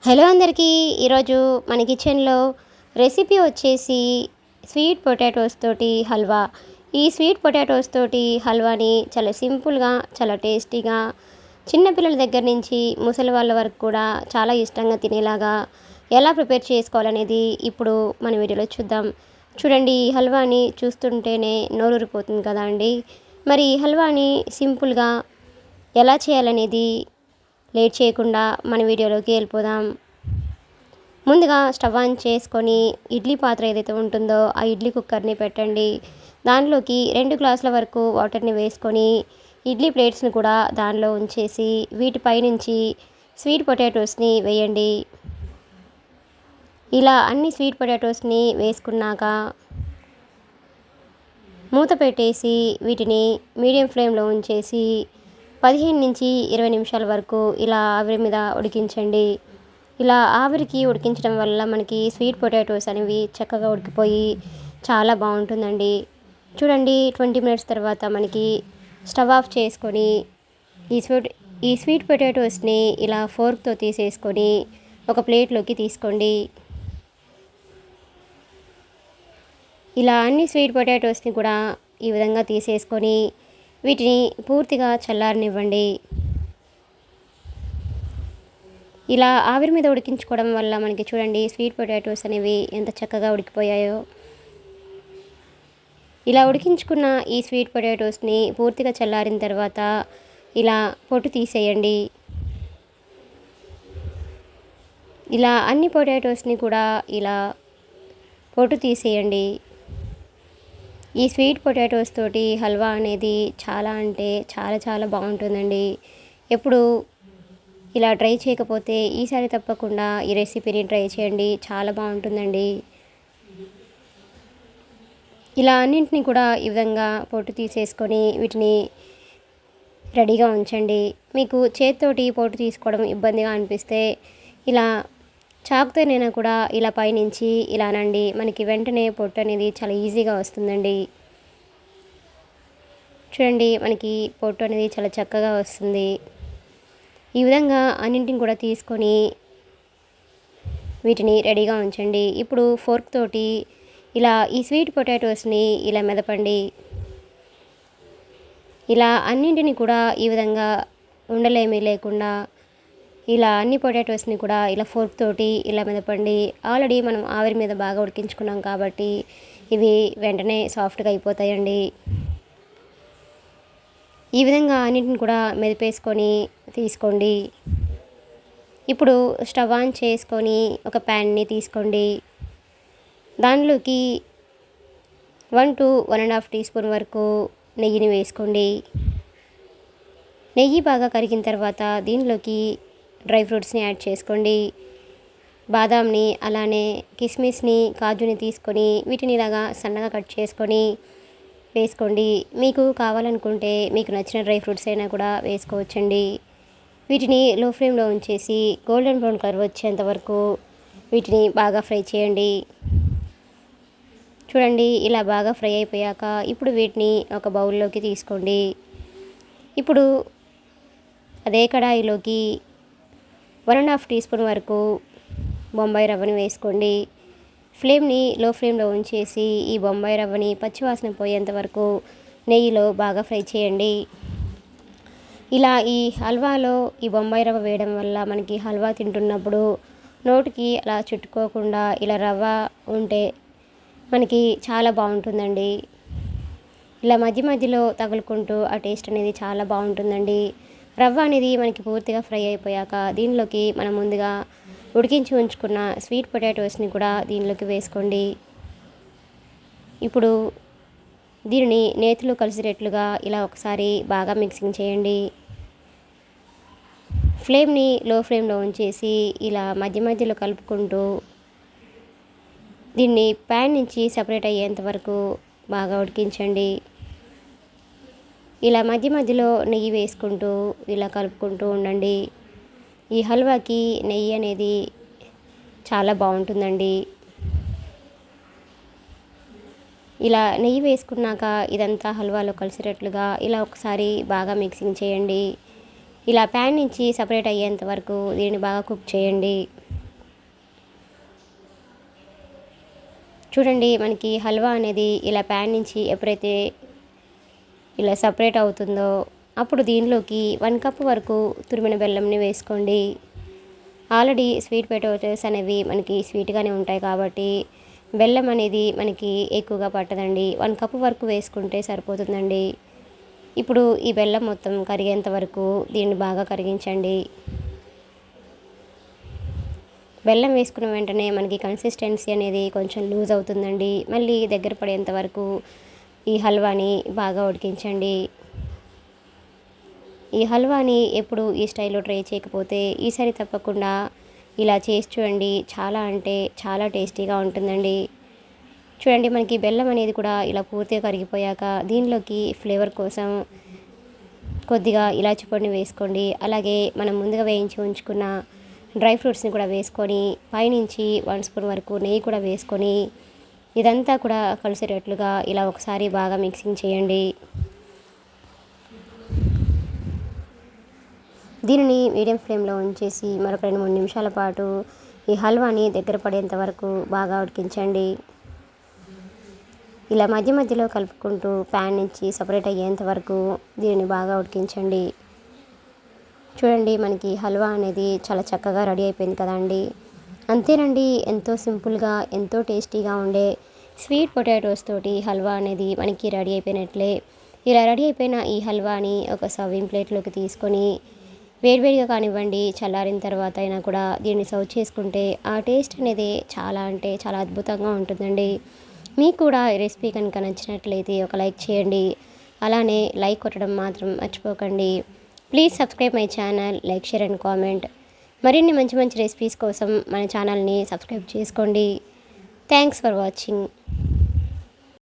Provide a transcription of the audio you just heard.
Hello అందరికీ ఈరోజు మన కిచెన్లో రెసిపీ వచ్చేసి స్వీట్ పొటాటోస్ తోటి హల్వా. ఈ స్వీట్ పొటాటోస్ తోటి హల్వాని చాలా సింపుల్గా, చాలా టేస్టీగా, చిన్నపిల్లల దగ్గర నుంచి ముసలి వాళ్ళ వరకు కూడా చాలా ఇష్టంగా తినేలాగా ఎలా ప్రిపేర్ చేసుకోవాలనేది ఇప్పుడు మన వీడియోలో చూద్దాం. చూడండి, ఈ హల్వాని చూస్తుంటేనే నోరూరిపోతుంది కదా అండి. మరి ఈ హల్వాని సింపుల్గా ఎలా చేయాలనేది లేట్ చేయకుండా మన వీడియోలోకి వెళ్ళిపోదాం. ముందుగా స్టవ్ ఆన్ చేసుకొని ఇడ్లీ పాత్ర ఏదైతే ఉంటుందో ఆ ఇడ్లీ కుక్కర్ని పెట్టండి. దానిలోకి 2 గ్లాసుల వరకు వాటర్ని వేసుకొని ఇడ్లీ ప్లేట్స్ని కూడా దానిలో ఉంచేసి వీటిపై నుంచి స్వీట్ పొటాటోస్ని వేయండి. ఇలా అన్ని స్వీట్ పొటాటోస్ని వేసుకున్నాక మూత పెట్టేసి వీటిని మీడియం ఫ్లేమ్లో ఉంచేసి 15 నుంచి 20 నిమిషాల వరకు ఇలా ఆవిరి మీద ఉడికించండి. ఇలా ఆవిరికి ఉడికించడం వల్ల మనకి స్వీట్ పొటాటోస్ అనేవి చక్కగా ఉడికిపోయి చాలా బాగుంటుందండి. చూడండి, 20 మినిట్స్ తర్వాత మనకి స్టవ్ ఆఫ్ చేసుకొని ఈ స్వీట్ పొటాటోస్ని ఇలా ఫోర్క్తో తీసేసుకొని ఒక ప్లేట్లోకి తీసుకోండి. ఇలా అన్ని స్వీట్ పొటాటోస్ని కూడా ఈ విధంగా తీసేసుకొని వీటిని పూర్తిగా చల్లారనివ్వండి. ఇలా ఆవిరి మీద ఉడికించుకోవడం వల్ల మనకి చూడండి స్వీట్ పొటాటోస్ అనేవి ఎంత చక్కగా ఉడికిపోయాయో. ఇలా ఉడికించుకున్న ఈ స్వీట్ పొటాటోస్ని పూర్తిగా చల్లారిన తర్వాత ఇలా పొట్టు తీసేయండి. ఇలా అన్ని పొటాటోస్ని కూడా ఇలా పొట్టు తీసేయండి. ఈ స్వీట్ పొటాటోస్ తోటి హల్వా అనేది చాలా అంటే చాలా చాలా బాగుంటుందండి. ఎప్పుడు ఇలా ట్రై చేయకపోతే ఈసారి తప్పకుండా ఈ రెసిపీని ట్రై చేయండి, చాలా బాగుంటుందండి. ఇలా అన్నింటినీ కూడా ఈ విధంగా పొట్టు తీసేసుకొని వీటిని రెడీగా ఉంచండి. మీకు చేతితోటి పొట్టు తీసుకోవడం ఇబ్బందిగా అనిపిస్తే ఇలా చాకుతోనైనా కూడా ఇలా పైనుంచి ఇలానండి, మనకి వెంటనే పొట్టు అనేది చాలా ఈజీగా వస్తుందండి. చూడండి, మనకి పొట్టు అనేది చాలా చక్కగా వస్తుంది. ఈ విధంగా అన్నింటిని కూడా తీసుకొని వీటిని రెడీగా ఉంచండి. ఇప్పుడు ఫోర్క్ తోటి ఇలా ఈ స్వీట్ పొటాటోస్ని ఇలా మెదపండి. ఇలా అన్నింటిని కూడా ఈ విధంగా ఉండలేమీ లేకుండా ఇలా అన్ని పొటాటోస్ని కూడా ఇలా ఫోర్క్ తోటి ఇలా మెదపండి. ఆల్రెడీ మనం ఆవిరి మీద బాగా ఉడికించుకున్నాం కాబట్టి ఇవి వెంటనే సాఫ్ట్గా అయిపోతాయండి. ఈ విధంగా అన్నింటిని కూడా మెదిపేసుకొని తీసుకోండి. ఇప్పుడు స్టవ్ ఆన్ చేసుకొని ఒక ప్యాన్ని తీసుకోండి. దానిలోకి 1 to 1.5 టీ స్పూన్ వరకు నెయ్యిని వేసుకోండి. నెయ్యి బాగా కరిగిన తర్వాత దీనిలోకి డ్రై ఫ్రూట్స్ని యాడ్ చేసుకోండి. బాదాంని, అలానే కిస్మిస్ని, కాజుని తీసుకొని వీటిని ఇలాగా సన్నగా కట్ చేసుకొని వేసుకోండి. మీకు కావాలనుకుంటే మీకు నచ్చిన డ్రై ఫ్రూట్స్ అయినా కూడా వేసుకోవచ్చండి. వీటిని లో ఫ్లేమ్లో ఉంచేసి గోల్డెన్ బ్రౌన్ కలర్ వచ్చేంత వరకు వీటిని బాగా ఫ్రై చేయండి. చూడండి, ఇలా బాగా ఫ్రై అయిపోయాక ఇప్పుడు వీటిని ఒక బౌల్లోకి తీసుకోండి. ఇప్పుడు అదే కడాయిలోకి 1.5 టీ స్పూన్ వరకు బొంబాయి రవ్వని వేసుకోండి. ఫ్లేమ్ని లో ఫ్లేమ్లో ఉంచేసి ఈ బొంబాయి రవ్వని పచ్చివాసన పోయేంత వరకు నెయ్యిలో బాగా ఫ్రై చేయండి. ఇలా ఈ హల్వాలో ఈ బొంబాయి రవ్వ వేయడం వల్ల మనకి హల్వా తింటున్నప్పుడు నోటికి అలా చుట్టుకోకుండా ఇలా రవ్వ ఉంటే మనకి చాలా బాగుంటుందండి. ఇలా మధ్య మధ్యలో తగులుకుంటూ ఆ టేస్ట్ అనేది చాలా బాగుంటుందండి. రవ్వ అనేది మనకి పూర్తిగా ఫ్రై అయిపోయాక దీనిలోకి మనం ముందుగా ఉడికించి ఉంచుకున్న స్వీట్ పొటాటోస్ని కూడా దీనిలోకి వేసుకోండి. ఇప్పుడు దీనిని నేతిలో కలిసేటట్లుగా ఇలా ఒకసారి బాగా మిక్సింగ్ చేయండి. ఫ్లేమ్ని లో ఫ్లేమ్లో ఉంచేసి ఇలా మధ్య మధ్యలో కలుపుకుంటూ దీన్ని ప్యాన్ నుంచి సపరేట్ అయ్యేంత వరకు బాగా ఉడికించండి. ఇలా మధ్య మధ్యలో నెయ్యి వేసుకుంటూ ఇలా కలుపుకుంటూ ఉండండి. ఈ హల్వాకి నెయ్యి అనేది చాలా బాగుంటుందండి. ఇలా నెయ్యి వేసుకున్నాక ఇదంతా హల్వాలో కలిసేటట్లుగా ఇలా ఒకసారి బాగా మిక్సింగ్ చేయండి. ఇలా ప్యాన్ నుంచి సపరేట్ అయ్యేంత వరకు దీన్ని బాగా కుక్ చేయండి. చూడండి మనకి హల్వా అనేది ఇలా ప్యాన్ నుంచి ఎప్పుడైతే ఇలా సపరేట్ అవుతుందో అప్పుడు దీనిలోకి 1 కప్ వరకు తురిమిన బెల్లంని వేసుకోండి. ఆల్రెడీ స్వీట్ పొటాటోస్ అనేవి మనకి స్వీట్గానే ఉంటాయి కాబట్టి బెల్లం అనేది మనకి ఎక్కువగా పట్టదండి. 1 కప్ వరకు వేసుకుంటే సరిపోతుందండి. ఇప్పుడు ఈ బెల్లం మొత్తం కరిగేంత వరకు దీన్ని బాగా కరిగించండి. బెల్లం వేసుకున్న వెంటనే మనకి కన్సిస్టెన్సీ అనేది కొంచెం లూజ్ అవుతుందండి. మళ్ళీ దగ్గర పడేంత వరకు ఈ హల్వాని బాగా ఉడికించండి. ఈ హల్వాని ఎప్పుడు ఈ స్టైల్లో ట్రై చేయకపోతే ఈసారి తప్పకుండా ఇలా చేసి చూడండి. చాలా అంటే చాలా టేస్టీగా ఉంటుందండి. చూడండి మనకి బెల్లం అనేది కూడా ఇలా పూర్తిగా కరిగిపోయాక దీనిలోకి ఫ్లేవర్ కోసం కొద్దిగా ఇలాచి పొడిని వేసుకోండి. అలాగే మనం ముందుగా వేయించి ఉంచుకున్న డ్రై ఫ్రూట్స్ని కూడా వేసుకొని పైనుంచి 1 స్పూన్ వరకు నెయ్యి కూడా వేసుకొని ఇదంతా కూడా కలిసేటట్లుగా ఇలా ఒకసారి బాగా మిక్సింగ్ చేయండి. దీనిని మీడియం ఫ్లేమ్లో ఉంచేసి మరొక 2-3 నిమిషాల పాటు ఈ హల్వాని దగ్గర పడేంత వరకు బాగా ఉడికించండి. ఇలా మధ్య మధ్యలో కలుపుకుంటూ ప్యాన్ నుంచి సపరేట్ అయ్యేంత వరకు దీనిని బాగా ఉడికించండి. చూడండి మనకి హల్వా అనేది చాలా చక్కగా రెడీ అయిపోయింది కదండి. అంతేనండి, ఎంతో సింపుల్గా ఎంతో టేస్టీగా ఉండే స్వీట్ పొటాటోస్ తోటి హల్వా అనేది మనకి రెడీ అయిపోయినట్లే. ఇలా రెడీ అయిపోయిన ఈ హల్వాని ఒక సర్వింగ్ ప్లేట్లోకి తీసుకొని వేడివేడిగా కానివ్వండి, చల్లారిన తర్వాత అయినా కూడా దీన్ని సర్వ్ చేసుకుంటే ఆ టేస్ట్ అనేది చాలా అంటే చాలా అద్భుతంగా ఉంటుందండి. మీకు కూడా ఈ రెసిపీ కనుక నచ్చినట్లయితే ఒక లైక్ చేయండి. అలానే లైక్ కొట్టడం మాత్రం మర్చిపోకండి. Please subscribe my channel, like, share and comment. మరిన్ని మంచి మంచి రెసిపీస్ కోసం మన ఛానల్ని సబ్స్క్రైబ్ చేసుకోండి. Thanks for watching.